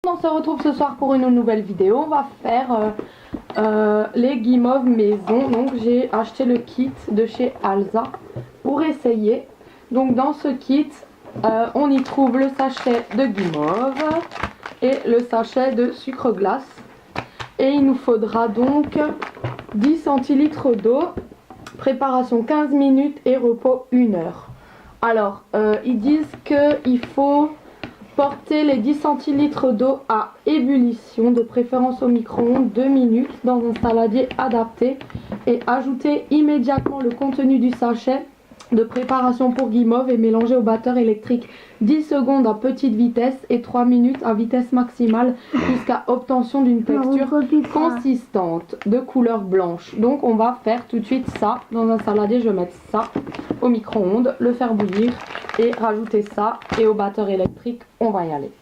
On se retrouve ce soir pour une nouvelle vidéo. On va faire les guimauves maison. Donc j'ai acheté le kit de chez Alza pour essayer. Donc dans ce kit on y trouve le sachet de guimauve et le sachet de sucre glace. Et il nous faudra donc 10 centilitres d'eau, préparation 15 minutes et repos 1 heure. Alors ils disent qu'il faut porter les 10 centilitres d'eau à ébullition, de préférence au micro-ondes 2 minutes dans un saladier adapté et ajouter immédiatement le contenu du sachet de préparation pour guimauve et mélanger au batteur électrique 10 secondes à petite vitesse et 3 minutes à vitesse maximale jusqu'à obtention d'une texture consistante de couleur blanche. Donc on va faire tout de suite ça dans un saladier. Je vais mettre ça au micro-ondes, le faire bouillir et rajouter ça, et au batteur électrique on va y aller.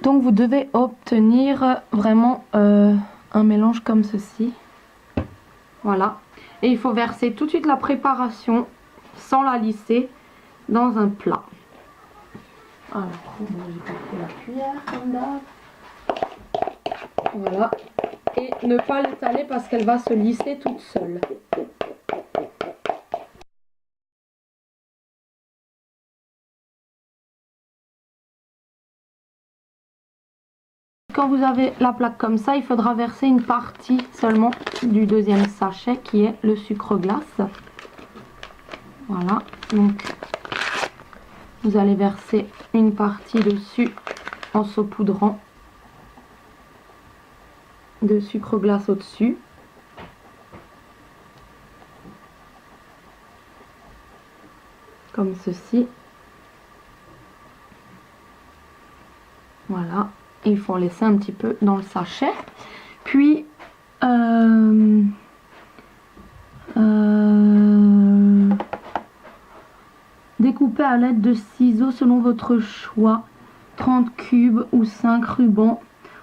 Donc vous devez obtenir vraiment un mélange comme ceci. Voilà. Et il faut verser tout de suite la préparation sans la lisser dans un plat. Alors, j'ai pas pris la cuillère comme d'hab. Voilà. Et ne pas l'étaler parce qu'elle va se lisser toute seule. Quand vous avez la plaque comme ça, il faudra verser une partie seulement du deuxième sachet qui est le sucre glace. Voilà, donc vous allez verser une partie dessus en saupoudrant de sucre glace au-dessus. Comme ceci. Voilà. Et il faut en laisser un petit peu dans le sachet. Puis découpez à l'aide de ciseaux selon votre choix 30 cubes ou 5 rubans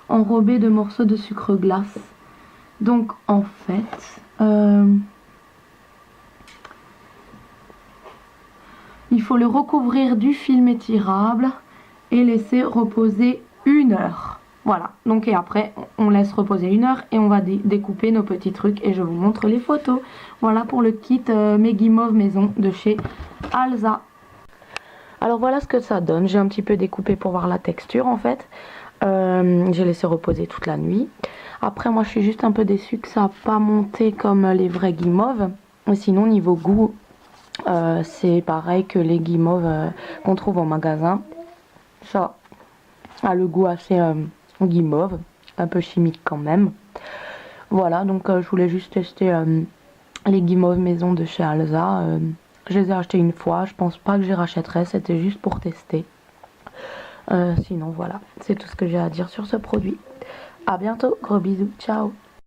enrobés de morceaux de sucre glace. Donc en fait il faut le recouvrir du film étirable et laisser reposer 1 heure. Voilà, donc et après on laisse reposer 1 heure et on va découper nos petits trucs et je vous montre les photos. Voilà pour le kit mes guimauves maison de chez Alza. Alors voilà ce que ça donne. J'ai un petit peu découpé pour voir la texture en fait. J'ai laissé reposer toute la nuit. Après moi je suis juste un peu déçue que ça n'a pas monté comme les vrais guimauves. Mais sinon niveau goût c'est pareil que les guimauves qu'on trouve en magasin. Ça a le goût assez guimauve, un peu chimique quand même. Voilà, donc je voulais juste tester les guimauves maison de chez Alza. Je les ai achetés une fois, je pense pas que j'y rachèterai, c'était juste pour tester. Sinon voilà, c'est tout ce que j'ai à dire sur ce produit. À bientôt, gros bisous, ciao.